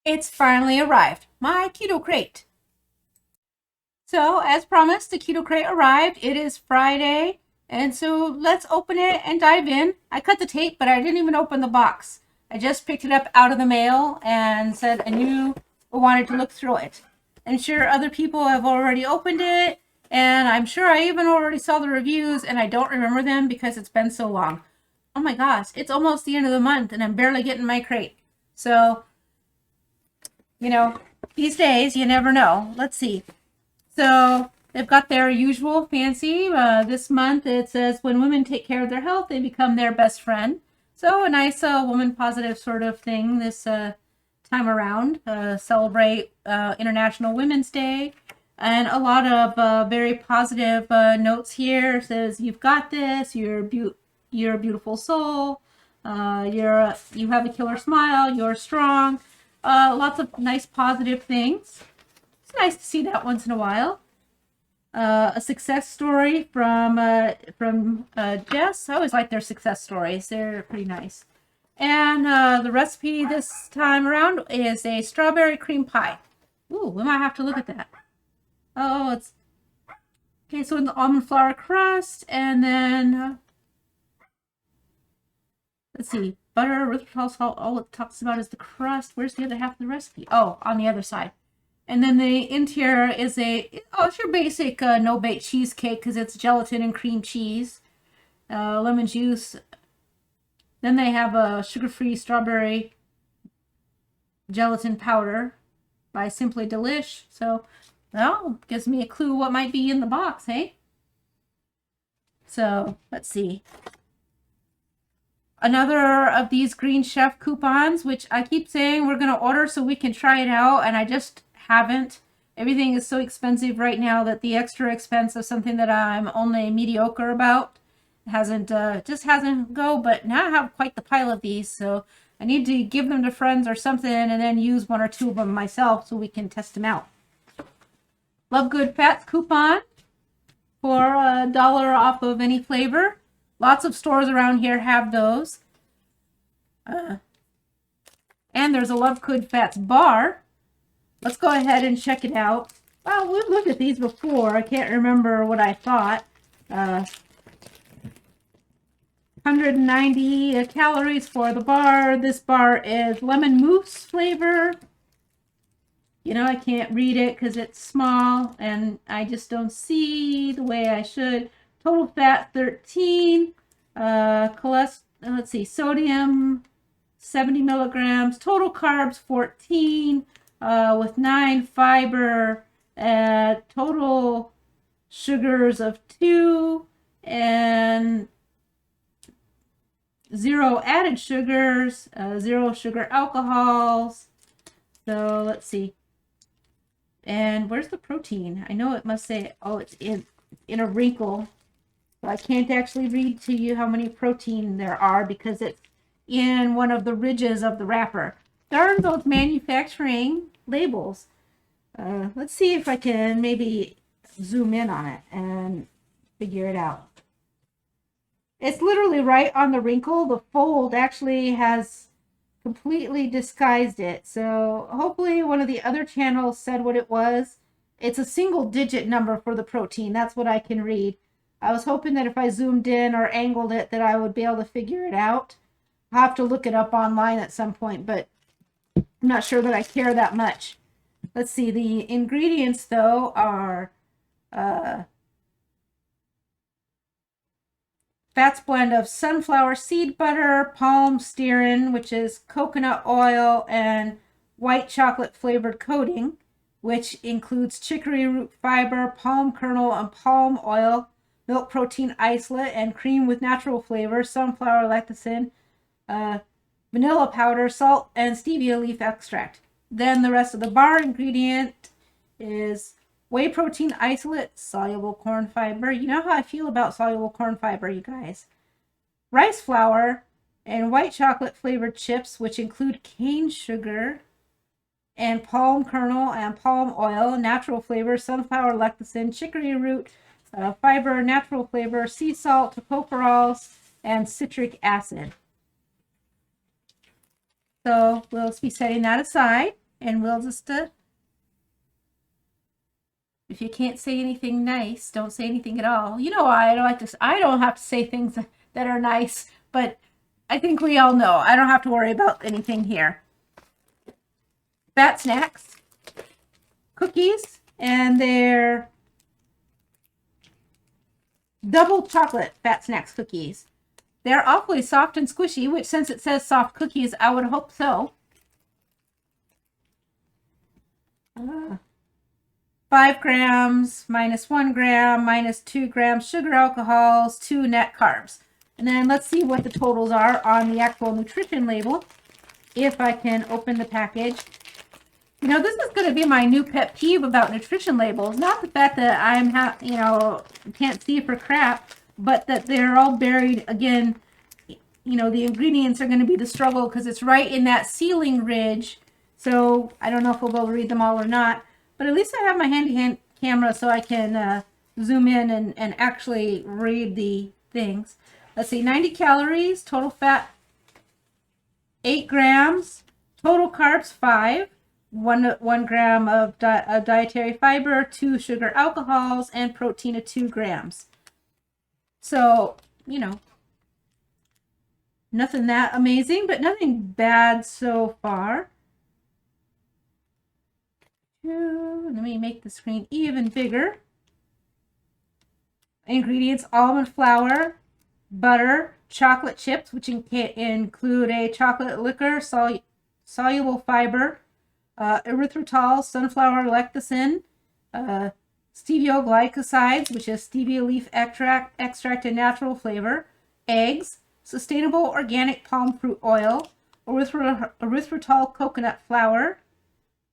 It's finally arrived, my Keto Crate. So, as promised, the Keto Crate arrived. It is Friday, and so let's open it and dive in. I cut the tape, but I didn't even open the box. I just picked it up out of the mail and said I knew I wanted to look through it. I'm sure other people have already opened it, and I'm sure I even already saw the reviews, and I don't remember them because it's been so long. Oh my gosh, it's almost the end of the month, and I'm barely getting my crate. So, these days, you never know. Let's see. So they've got their usual fancy. This month it says, when women take care of their health, they become their best friend. So a nice woman positive sort of thing this time around. Celebrate International Women's Day. And a lot of very positive notes here. It says, you've got this, you're a beautiful soul, you have a killer smile, you're strong. Lots of nice positive things. It's nice to see that once in a while. A success story from Jess. I always like their success stories. They're pretty nice. And the recipe this time around is a strawberry cream pie. Ooh, we might have to look at that. Oh, it's okay. So in the almond flour crust, and then let's see, butter, erythritol salt. All it talks about is the crust. Where's the other half of the recipe? Oh, on the other side. And then the interior is it's your basic no-bake cheesecake because it's gelatin and cream cheese, lemon juice. Then they have a sugar-free strawberry gelatin powder by Simply Delish. So, well, gives me a clue what might be in the box, hey? So, let's see. Another of these Green Chef coupons, which I keep saying we're going to order so we can try it out, and I just haven't. Everything is so expensive right now that the extra expense of something that I'm only mediocre about hasn't go. But now I have quite the pile of these, so I need to give them to friends or something and then use one or two of them myself so we can test them out. Love Good Fats coupon for $1 off of any flavor. Lots of stores around here have those. And there's a Love Good Fats bar. Let's go ahead and check it out. Well, we've looked at these before. I can't remember what I thought. 190 calories for the bar. This bar is lemon mousse flavor. I can't read it because it's small and I just don't see the way I should. Total fat 13. Let's see, sodium 70 milligrams. Total carbs 14. With 9 fiber, total sugars of 2, and 0 added sugars, 0 sugar alcohols. So let's see. And where's the protein? I know it must say, oh, it's in a wrinkle. So I can't actually read to you how many protein there are because it's in one of the ridges of the wrapper. Darn those manufacturing labels. Let's see if I can maybe zoom in on it and figure it out. It's literally right on the wrinkle. The fold actually has completely disguised it. So hopefully one of the other channels said what it was. It's a single digit number for the protein. That's what I can read. I was hoping that if I zoomed in or angled it that I would be able to figure it out. I'll have to look it up online at some point, but I'm not sure that I care that much. Let's see. The ingredients, though, are fats blend of sunflower seed butter, palm stearin, which is coconut oil, and white chocolate flavored coating, which includes chicory root fiber, palm kernel, and palm oil, milk protein isolate, and cream with natural flavor, sunflower lecithin, vanilla powder, salt, and stevia leaf extract. Then the rest of the bar ingredient is whey protein isolate, soluble corn fiber. You know how I feel about soluble corn fiber, you guys. Rice flour and white chocolate flavored chips, which include cane sugar and palm kernel and palm oil, natural flavor, sunflower lecithin, chicory root fiber, natural flavor, sea salt, tocopherols, and citric acid. So we'll be setting that aside. and we'll just, if you can't say anything nice, don't say anything at all. You know, I don't have to say things that are nice, but I think we all know I don't have to worry about anything here. Fat Snacks cookies, and they're double chocolate Fat Snacks cookies. They're awfully soft and squishy, which since it says soft cookies, I would hope so. 5 grams, minus 1 gram, minus 2 grams sugar alcohols, 2 net carbs. And then let's see what the totals are on the actual nutrition label. If I can open the package. You know, this is going to be my new pet peeve about nutrition labels. Not the fact that can't see for crap, but that they're all buried. Again, you know, the ingredients are going to be the struggle because it's right in that ceiling ridge. So I don't know if we'll be able to read them all or not. But at least I have my handy camera so I can zoom in and actually read the things. Let's see, 90 calories, total fat 8 grams, total carbs 5, 1 gram of dietary fiber, 2 sugar alcohols, and protein of 2 grams. So, you know, nothing that amazing, but nothing bad so far. Let me make the screen even bigger. Ingredients: almond flour, butter, chocolate chips, which include a chocolate liquor, soluble fiber, erythritol, sunflower lecithin, stevioglycosides, which is stevia leaf extract and natural flavor, eggs, sustainable organic palm fruit oil, erythritol coconut flour.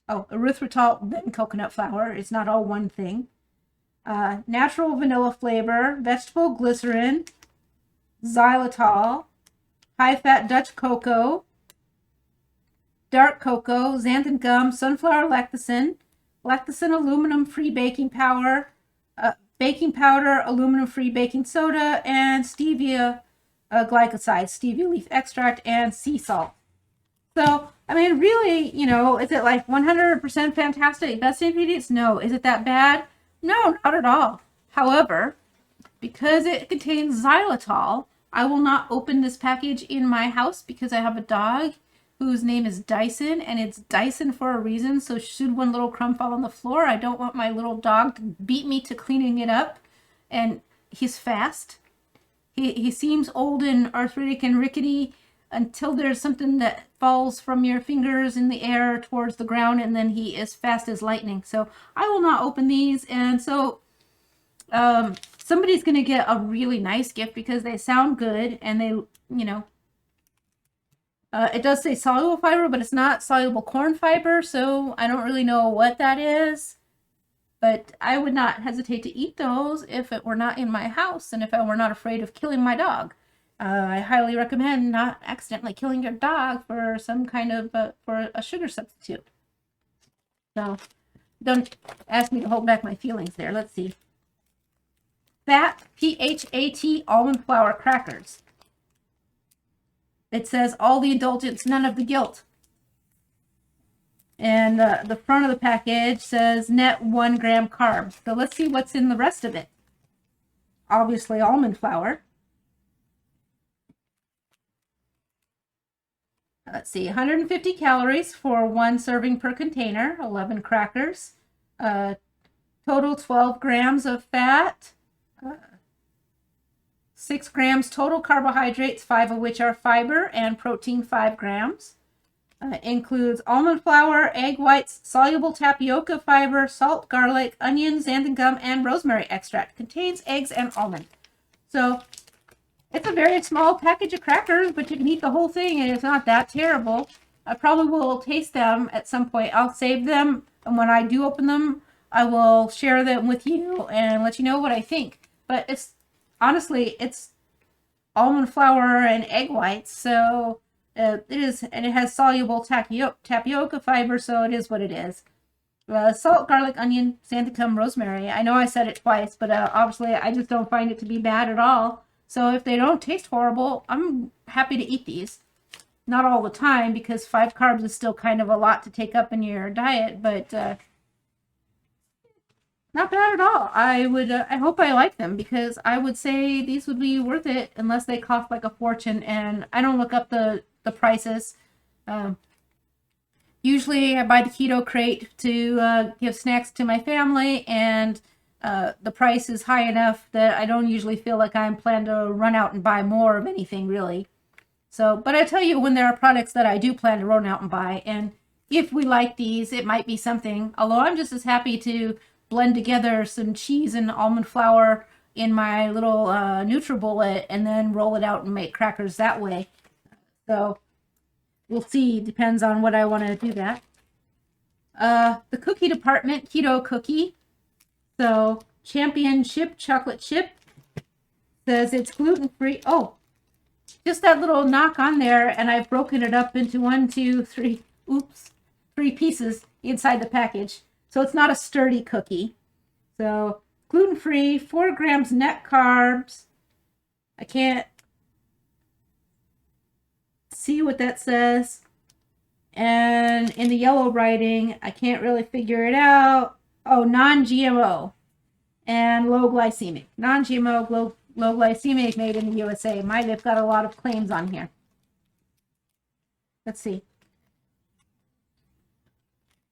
Oh, erythritol, then coconut flour. It's not all one thing. Natural vanilla flavor, vegetable glycerin, xylitol, high-fat Dutch cocoa, dark cocoa, xanthan gum, sunflower lecithin, aluminum-free baking powder, aluminum-free baking soda, and stevia glycosides, stevia leaf extract, and sea salt. So, I mean, really, you know, is it like 100% fantastic? Best ingredients? No. Is it that bad? No, not at all. However, because it contains xylitol, I will not open this package in my house because I have a dog whose name is Dyson, and it's Dyson for a reason. So should one little crumb fall on the floor, I don't want my little dog to beat me to cleaning it up. And he's fast. He seems old and arthritic and rickety until there's something that falls from your fingers in the air towards the ground, and then he is fast as lightning. So I will not open these. And so somebody's going to get a really nice gift because they sound good, and they, you know, it does say soluble fiber, but it's not soluble corn fiber, so I don't really know what that is. But I would not hesitate to eat those if it were not in my house and if I were not afraid of killing my dog. I highly recommend not accidentally killing your dog for some kind of for a sugar substitute. So don't ask me to hold back my feelings there. Let's see. Fat, PHAT almond flour crackers. It says all the indulgence, none of the guilt. And the front of the package says net 1 gram carbs. So let's see what's in the rest of it. Obviously almond flour. Let's see, 150 calories for 1 serving per container, 11 crackers, total 12 grams of fat, 6 grams total carbohydrates, 5 of which are fiber, and protein 5 grams. Includes almond flour, egg whites, soluble tapioca fiber, salt, garlic, onion, xanthan gum, and rosemary extract. Contains eggs and almond. So it's a very small package of crackers, but you can eat the whole thing, and it's not that terrible. I probably will taste them at some point. I'll save them, and when I do open them, I will share them with you and let you know what I think. But it's honestly, it's almond flour and egg whites, so it is, and it has soluble tapioca fiber, so it is what it is. Salt, garlic, onion, xanthan gum, rosemary. I know I said it twice, but obviously I just don't find it to be bad at all. So if they don't taste horrible, I'm happy to eat these. Not all the time, because 5 carbs is still kind of a lot to take up in your diet, but not bad at all. I hope I like them, because I would say these would be worth it unless they cost like a fortune, and I don't look up the prices. Usually I buy the Keto Crate to give snacks to my family, and the price is high enough that I don't usually feel like I'm planning to run out and buy more of anything, really. So, but I tell you, when there are products that I do plan to run out and buy, and if we like these, it might be something. Although I'm just as happy to blend together some cheese and almond flour in my little NutriBullet and then roll it out and make crackers that way. So we'll see. Depends on what I want to do that. The cookie department, Keto Cookie. So Championship Chocolate Chip says it's gluten-free. Oh, just that little knock on there, and I've broken it up into 3 pieces inside the package. So it's not a sturdy cookie. So gluten-free, 4 grams net carbs. I can't see what that says. And in the yellow writing, I can't really figure it out. Oh, non-GMO and low glycemic. Non-GMO, low glycemic, made in the USA. They've got a lot of claims on here. Let's see.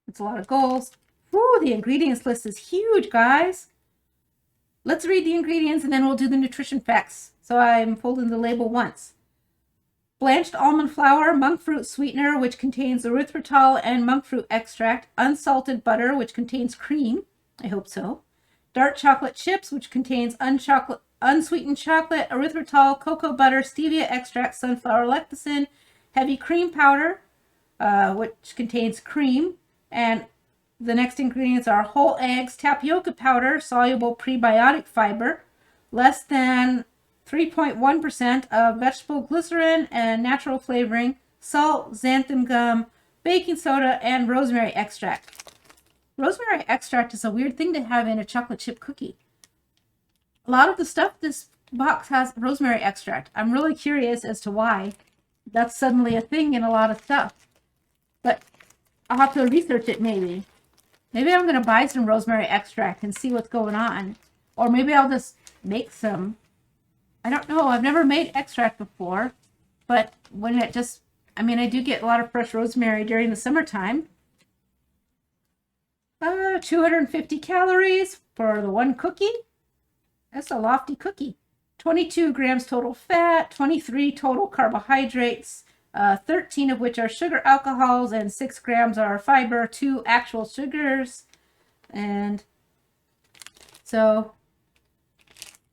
It's a lot of goals. Whew, the ingredients list is huge, guys. Let's read the ingredients and then we'll do the nutrition facts. So I'm folding the label once. Blanched almond flour, monk fruit sweetener, which contains erythritol and monk fruit extract, unsalted butter, which contains cream. I hope so. Dark chocolate chips, which contains unsweetened chocolate, erythritol, cocoa butter, stevia extract, sunflower lecithin, heavy cream powder, which contains cream. And the next ingredients are whole eggs, tapioca powder, soluble prebiotic fiber, less than 3.1% of vegetable glycerin and natural flavoring, salt, xanthan gum, baking soda, and rosemary extract. Rosemary extract is a weird thing to have in a chocolate chip cookie. A lot of the stuff this box has rosemary extract. I'm really curious as to why that's suddenly a thing in a lot of stuff. But I'll have to research it maybe. Maybe I'm going to buy some rosemary extract and see what's going on. Or maybe I'll just make some. I don't know. I've never made extract before. But when it just, I do get a lot of fresh rosemary during the summertime. 250 calories for the one cookie. That's a lofty cookie. 22 grams total fat, 23 total carbohydrates, 13 of which are sugar alcohols, and 6 grams are fiber, 2 actual sugars. And so,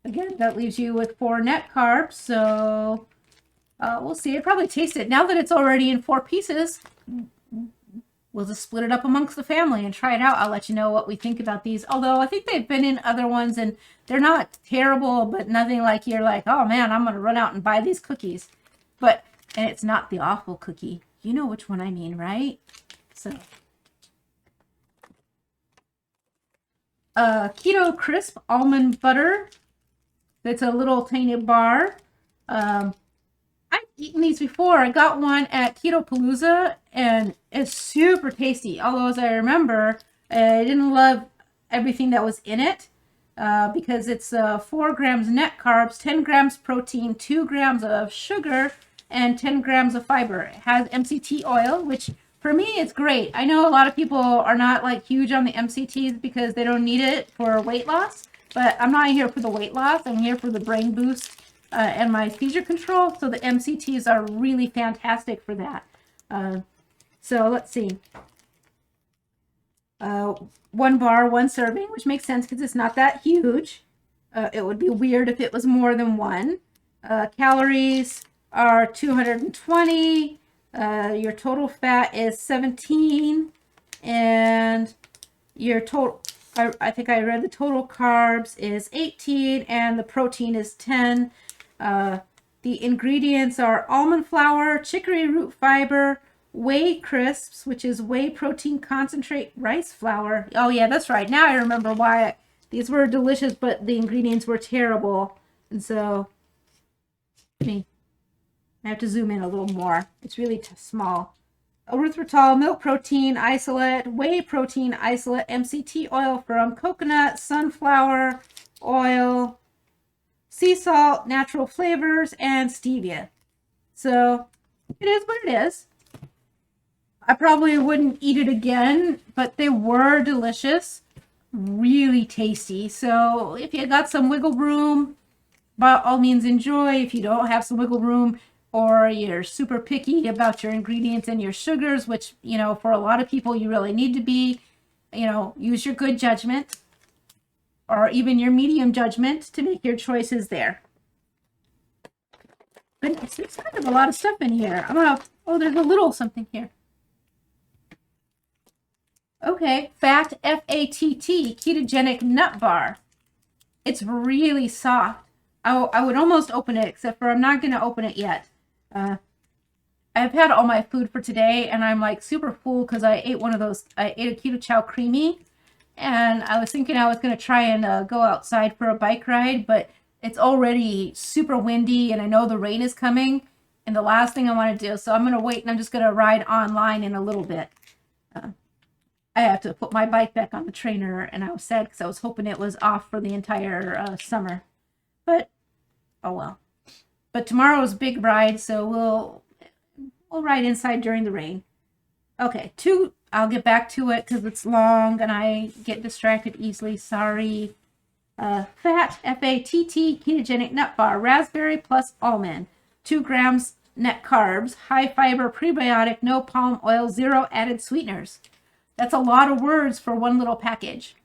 again, that leaves you with 4 net carbs. So we'll see. I'd probably taste it. Now that it's already in 4 pieces, we'll just split it up amongst the family and try it out. I'll let you know what we think about these. Although I think they've been in other ones and they're not terrible, but nothing like you're like, oh man, I'm going to run out and buy these cookies. And it's not the awful cookie. You know which one I mean, right? So, Keto Crisp Almond Butter. That's a little tiny bar. I've eaten these before. I got one at Keto Palooza, and it's super tasty. Although, as I remember, I didn't love everything that was in it because it's 4 grams net carbs, 10 grams protein, 2 grams of sugar, and 10 grams of fiber. It has MCT oil, which for me, it's great. I know a lot of people are not like huge on the MCTs because they don't need it for weight loss, but I'm not here for the weight loss. I'm here for the brain boost and my seizure control. So the MCTs are really fantastic for that. So let's see. 1 bar, 1 serving, which makes sense because it's not that huge. It would be weird if it was more than 1. Calories are 220. Your total fat is 17. And your total, I think I read the total carbs is 18 and the protein is 10. The ingredients are almond flour, chicory root fiber, whey crisps, which is whey protein concentrate, rice flour. Oh yeah, that's right. Now I remember why these were delicious, but the ingredients were terrible. And so, I have to zoom in a little more. It's really small. Erythritol, milk protein isolate, whey protein isolate, MCT oil from coconut, sunflower oil, sea salt, natural flavors, and stevia. So it is what it is. I probably wouldn't eat it again, but they were delicious, really tasty. So if you got some wiggle room, by all means enjoy. If you don't have some wiggle room, or you're super picky about your ingredients and your sugars, which, you know, for a lot of people you really need to be, you know, use your good judgment or even your medium judgment to make your choices there. Goodness, there's kind of a lot of stuff in here. Oh, there's a little something here. Okay, Fat, F-A-T-T, Ketogenic Nut Bar. It's really soft. I would almost open it, except for I'm not going to open it yet. I've had all my food for today, and I'm like super full because I ate one of those. I ate a Keto Chow Creamy, and I was thinking I was going to try and go outside for a bike ride, but it's already super windy, and I know the rain is coming, and the last thing I want to do, so I'm going to wait, and I'm just going to ride online in a little bit. I have to put my bike back on the trainer, and I was sad because I was hoping it was off for the entire summer. But, oh well. But tomorrow's big ride, so we'll ride inside during the rain. Okay, I'll get back to it because it's long and I get distracted easily. Sorry. Fat, F-A-T-T, Ketogenic Nut Bar, raspberry plus almond. 2 grams net carbs, high fiber, prebiotic, no palm oil, 0 added sweeteners. That's a lot of words for one little package.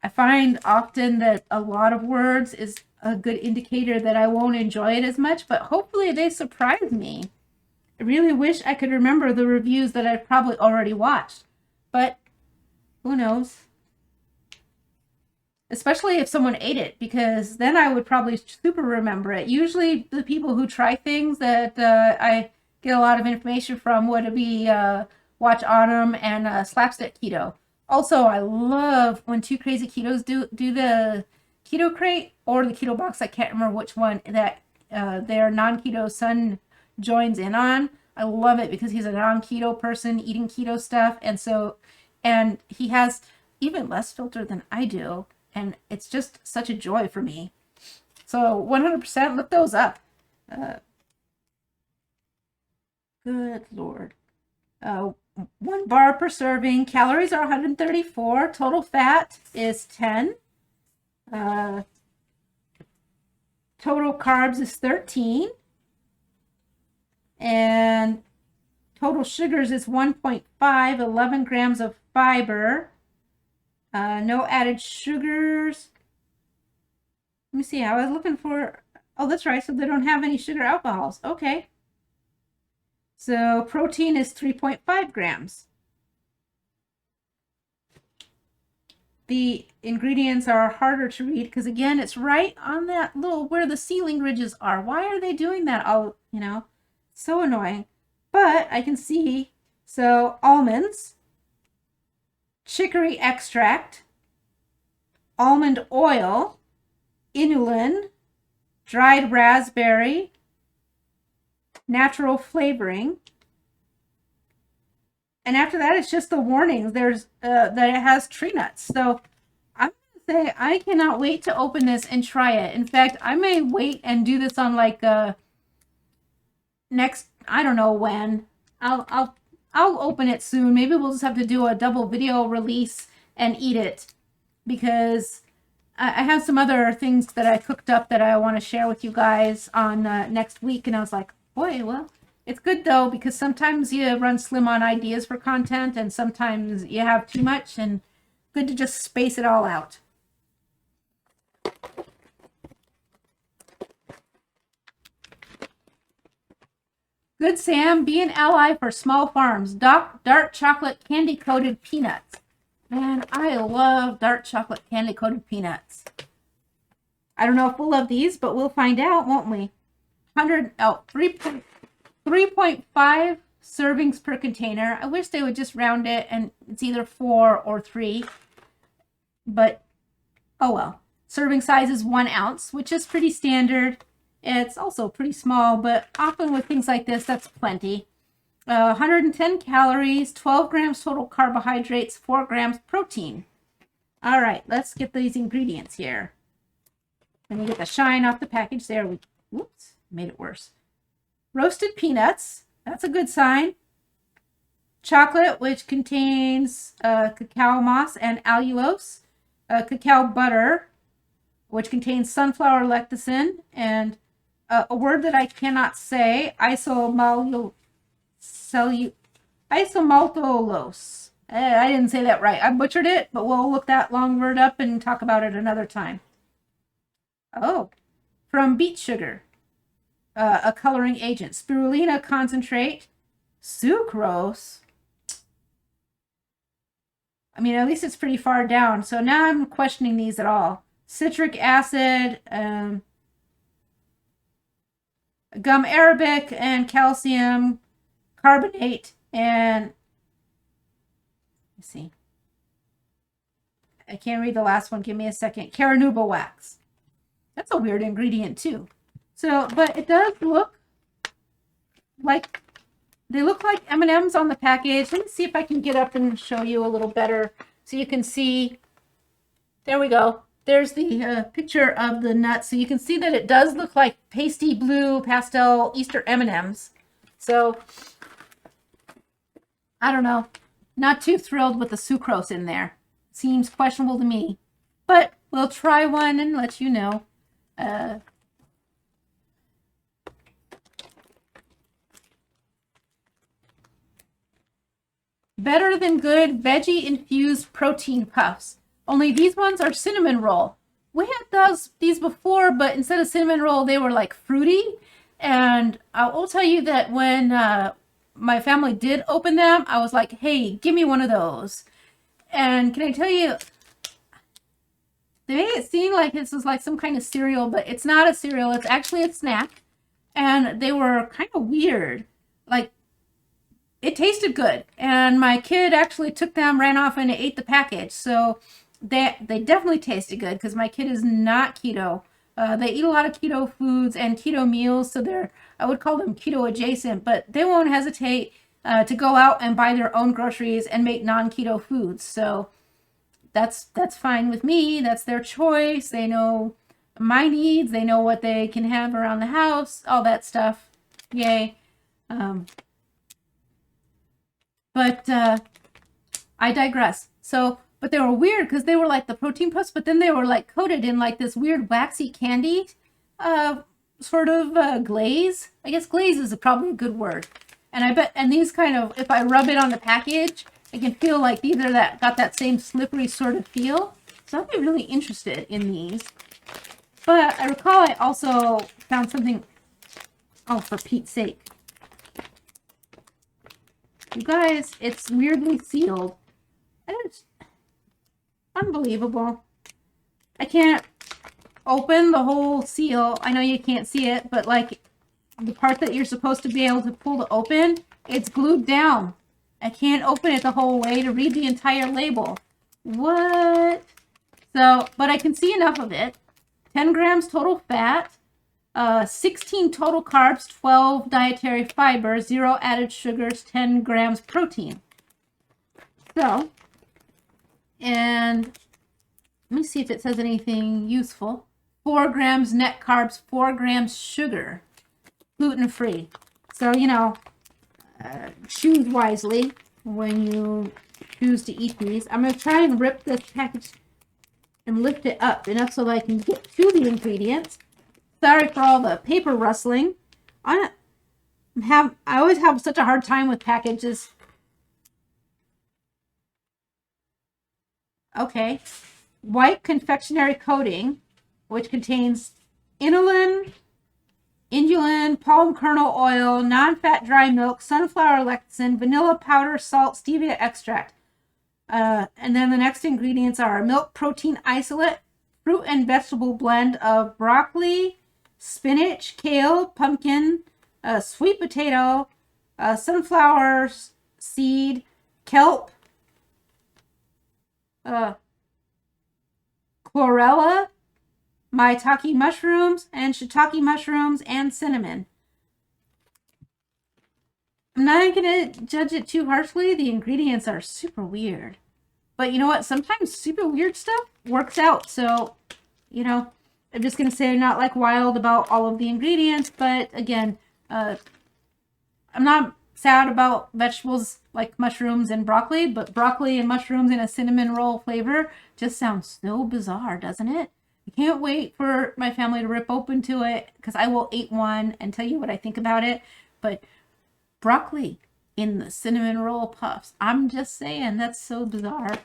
I find often that a lot of words is a good indicator that I won't enjoy it as much, but hopefully they surprise me. I really wish I could remember the reviews that I've probably already watched, but who knows? Especially if someone ate it, because then I would probably super remember it. Usually the people who try things that I get a lot of information from would be Watch Autumn and Slapstick Keto. Also, I love when Two Crazy Ketos do the Keto Krate or the Keto Box. I can't remember which one that their non-keto son joins in on. I love it because he's a non-keto person eating keto stuff, and he has even less filter than I do, and it's just such a joy for me. So 100% look those up. Good Lord. 1 bar per serving. Calories are 134. Total fat is 10. Total carbs is 13. And total sugars is 1.5, 11 grams of fiber. No added sugars. Let me see. I was looking for... Oh, that's right. So they don't have any sugar alcohols. Okay. So protein is 3.5 grams. The ingredients are harder to read because, again, it's right on that little where the ceiling ridges are. Why are they doing that? Oh, you know, so annoying. But I can see, so almonds, chicory extract, almond oil, inulin, dried raspberry, natural flavoring, and after that it's just the warnings. There's that it has tree nuts. So I'm gonna say I cannot wait to open this and try it. In fact, I may wait and do this on like next, I don't know when. I'll open it soon. Maybe we'll just have to do a double video release and eat it, because I have some other things that I cooked up that I want to share with you guys on next week, and I was like, boy, well, it's good though, because sometimes you run slim on ideas for content, and sometimes you have too much, and good to just space it all out. Good Sam, be an ally for small farms. Dark chocolate candy-coated peanuts. Man, I love dark chocolate candy-coated peanuts. I don't know if we'll love these, but we'll find out, won't we? 3.5 servings per container. I wish they would just round it and it's either 4 or 3, but oh well. Serving size is 1 ounce, which is pretty standard. It's also pretty small, but often with things like this, that's plenty. 110 calories, 12 grams total carbohydrates, 4 grams protein. All right, let's get these ingredients here. Let me get the shine off the package there. Whoops, made it worse. Roasted peanuts, that's a good sign. Chocolate, which contains cacao moss and allulose. Cacao butter, which contains sunflower lecithin, and a word that I cannot say, isomaltulose. I didn't say that right. I butchered it, but we'll look that long word up and talk about it another time. Oh, from beet sugar, a coloring agent. Spirulina concentrate, sucrose. I mean, at least it's pretty far down. So now I'm questioning these at all. Citric acid, gum arabic, and calcium carbonate, and let's see. I can't read the last one. Give me a second. Carnauba wax. That's a weird ingredient too. So, but it does look like, they look like M&Ms on the package. Let me see if I can get up and show you a little better so you can see. There we go. There's the picture of the nut. So you can see that it does look like pasty blue pastel Easter M&Ms. So, I don't know. Not too thrilled with the sucrose in there. Seems questionable to me. But we'll try one and let you know. Better Than Good Veggie Infused Protein Puffs. Only these ones are cinnamon roll. We had these before, but instead of cinnamon roll, they were like fruity. And I will tell you that when my family did open them, I was like, hey, give me one of those. And can I tell you, they made it seem like this was like some kind of cereal, but it's not a cereal. It's actually a snack. And they were kind of weird. Like, it tasted good. And my kid actually took them, ran off, and ate the package. So they definitely tasted good because my kid is not keto. They eat a lot of keto foods and keto meals, so I would call them keto adjacent, but they won't hesitate to go out and buy their own groceries and make non-keto foods. So that's fine with me. That's their choice. They know my needs. They know what they can have around the house, all that stuff. Yay. But I digress. So, but they were weird because they were like the protein puffs, but then they were like coated in like this weird waxy candy sort of glaze. I guess glaze is probably a good word. And I bet, and these kind of, if I rub it on the package, I can feel like these are got that same slippery sort of feel. So I'd be really interested in these. But I recall I also found something, oh, for Pete's sake. You guys, it's weirdly sealed. It's unbelievable. I can't open the whole seal. I know you can't see it, but like the part that you're supposed to be able to pull to open, it's glued down. I can't open it the whole way to read the entire label. What? So, but I can see enough of it. 10 grams total fat, 16 total carbs, 12 dietary fiber, 0 added sugars, 10 grams protein. So, and let me see if it says anything useful. 4 grams net carbs, 4 grams sugar, gluten-free. So, you know, choose wisely when you choose to eat these. I'm going to try and rip this package and lift it up enough so that I can get to the ingredients. Sorry for all the paper rustling. I always have such a hard time with packages. Okay. White confectionery coating, which contains inulin, palm kernel oil, non-fat dry milk, sunflower lecithin, vanilla powder, salt, stevia extract. And then the next ingredients are milk protein isolate, fruit and vegetable blend of broccoli, spinach, kale, pumpkin, sweet potato, sunflower seed, kelp, chlorella, maitake mushrooms and shiitake mushrooms and cinnamon. I'm not going to judge it too harshly. The ingredients are super weird. But you know what? Sometimes super weird stuff works out. So, you know, I'm just going to say I'm not like wild about all of the ingredients. But again, I'm not sad about vegetables like mushrooms and broccoli. But broccoli and mushrooms in a cinnamon roll flavor just sounds so bizarre, doesn't it? I can't wait for my family to rip open to it because I will eat one and tell you what I think about it. But broccoli in the cinnamon roll puffs. I'm just saying, that's so bizarre.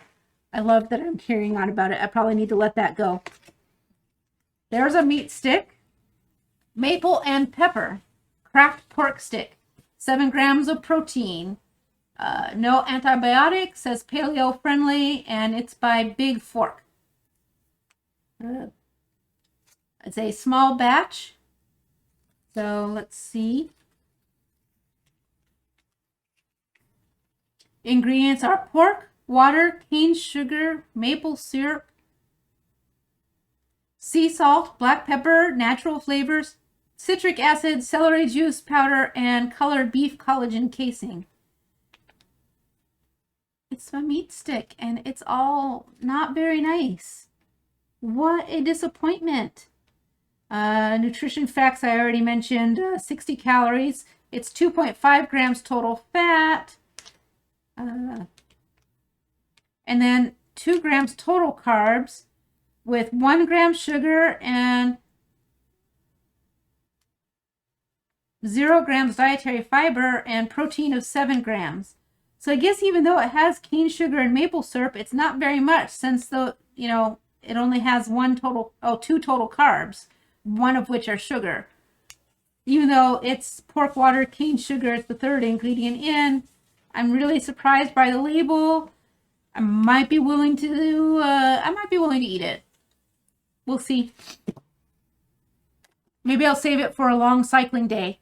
I love that I'm carrying on about it. I probably need to let that go. There's a meat stick. Maple and pepper. Cracked pork stick. 7 grams of protein. No antibiotics. Says paleo friendly. And it's by Big Fork. It's a small batch. So let's see. Ingredients are pork, water, cane sugar, maple syrup, sea salt, black pepper, natural flavors, citric acid, celery juice powder, and colored beef collagen casing. It's a meat stick, and it's all not very nice. What a disappointment. Nutrition facts I already mentioned, 60 calories. It's 2.5 grams total fat. And then 2 grams total carbs with 1 gram sugar and 0 grams dietary fiber and protein of 7 grams. So I guess even though it has cane sugar and maple syrup, it's not very much since it only has 2 total carbs, one of which are sugar. Even though it's pork, water, cane sugar is the third ingredient in. I'm really surprised by the label. I might be willing to eat it. We'll see. Maybe I'll save it for a long cycling day.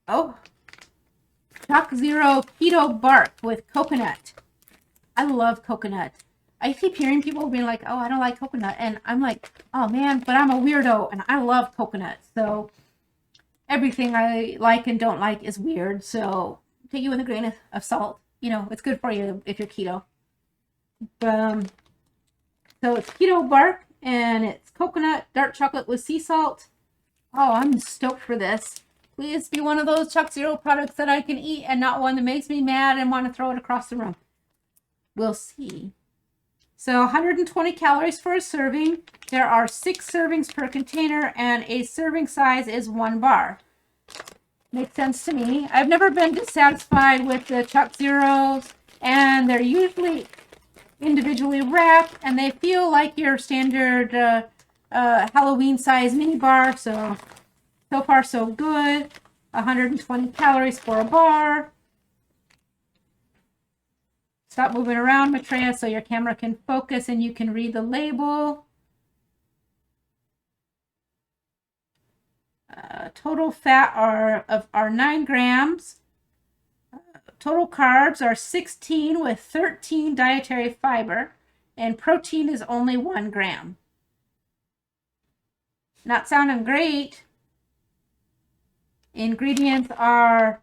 Oh, Choc Zero Keto Bark with coconut. I love coconut. I keep hearing people being like, oh, I don't like coconut. And I'm like, oh man, but I'm a weirdo and I love coconut. So everything I like and don't like is weird. So take it with a grain of salt. You know, it's good for you if you're keto. So it's Keto Bark and it's coconut, dark chocolate with sea salt. Oh, I'm stoked for this. Please be one of those Choc Zero products that I can eat and not one that makes me mad and want to throw it across the room. We'll see. So 120 calories for a serving. There are 6 servings per container and a serving size is 1 bar. Makes sense to me. I've never been dissatisfied with the Choc Zeros, and they're usually individually wrapped and they feel like your standard Halloween size mini bar. So far so good. 120 calories for a bar. Stop moving around, Maitreya, so your camera can focus and you can read the label. Total fat are 9 grams. Total carbs are 16 with 13 dietary fiber. And protein is only 1 gram. Not sounding great. Ingredients are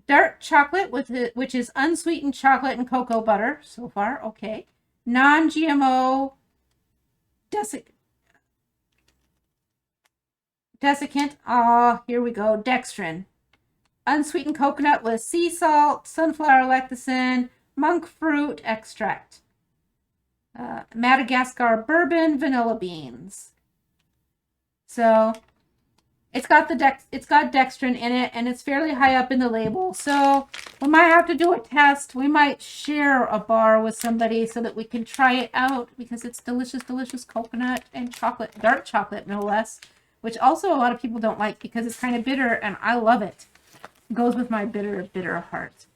dark chocolate, which is unsweetened chocolate and cocoa butter. So far, okay. Non-GMO desiccant. Here we go. Dextrin. Unsweetened coconut with sea salt, sunflower lecithin, monk fruit extract. Madagascar bourbon, vanilla beans. So it's got dextrin in it, and it's fairly high up in the label. So we might have to do a test. We might share a bar with somebody so that we can try it out because it's delicious, delicious coconut and chocolate, dark chocolate, no less, which also a lot of people don't like because it's kind of bitter, and I love it. It goes with my bitter heart.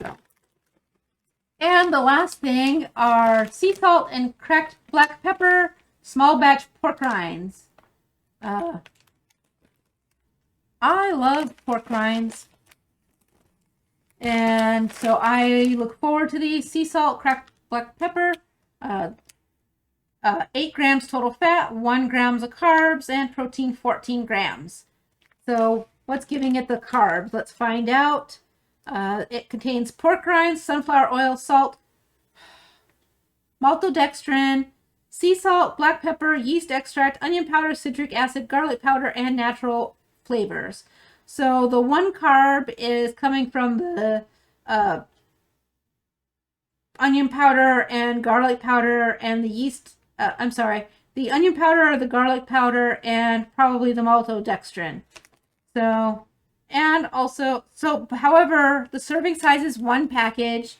So, and the last thing are sea salt and cracked black pepper, small batch pork rinds. I love pork rinds, and so I look forward to the sea salt, cracked black pepper, uh, 8 grams total fat, 1 grams of carbs, and protein 14 grams. So what's giving it the carbs? Let's find out. It contains pork rinds, sunflower oil, salt, maltodextrin, sea salt, black pepper, yeast extract, onion powder, citric acid, garlic powder, and natural flavors. So the one carb is coming from the onion powder and garlic powder and the yeast. The onion powder, the garlic powder, and probably the maltodextrin. So, and also, however, the serving size is 1 package.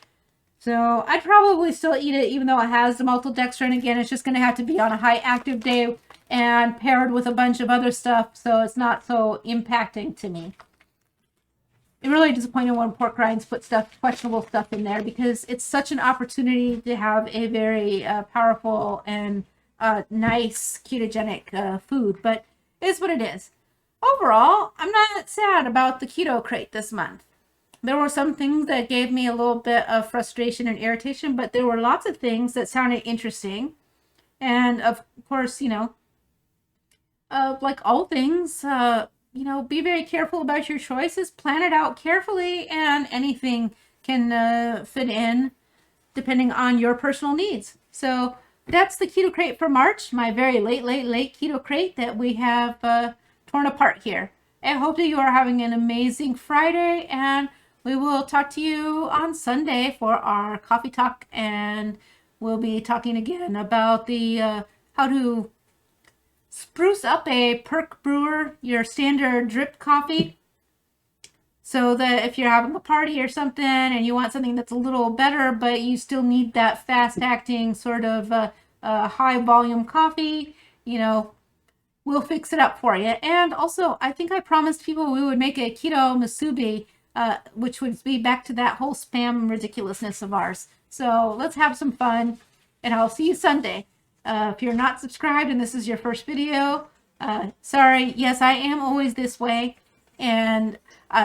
So I'd probably still eat it even though it has the maltodextrin. Again, it's just going to have to be on a high active day and paired with a bunch of other stuff, so it's not so impacting to me. I'm really disappointed when pork rinds put questionable stuff in there, because it's such an opportunity to have a very powerful and nice ketogenic food, but it is what it is. Overall, I'm not sad about the Keto Crate this month. There were some things that gave me a little bit of frustration and irritation, but there were lots of things that sounded interesting. And of course, like all things, be very careful about your choices, plan it out carefully, and anything can fit in depending on your personal needs. So that's the Keto Crate for March, my very late Keto Crate that we have torn apart here. I hope that you are having an amazing Friday, and we will talk to you on Sunday for our coffee talk, and we'll be talking again about the how to spruce up a Perk Brewer, your standard drip coffee, so that if you're having a party or something and you want something that's a little better, but you still need that fast-acting sort of high-volume coffee, we'll fix it up for you. And also, I think I promised people we would make a keto musubi, which would be back to that whole spam ridiculousness of ours. So let's have some fun, and I'll see you Sunday. If you're not subscribed and this is your first video, sorry. Yes, I am always this way. And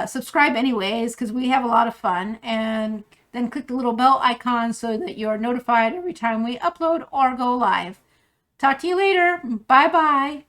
subscribe anyways, because we have a lot of fun. And then click the little bell icon so that you're notified every time we upload or go live. Talk to you later. Bye-bye.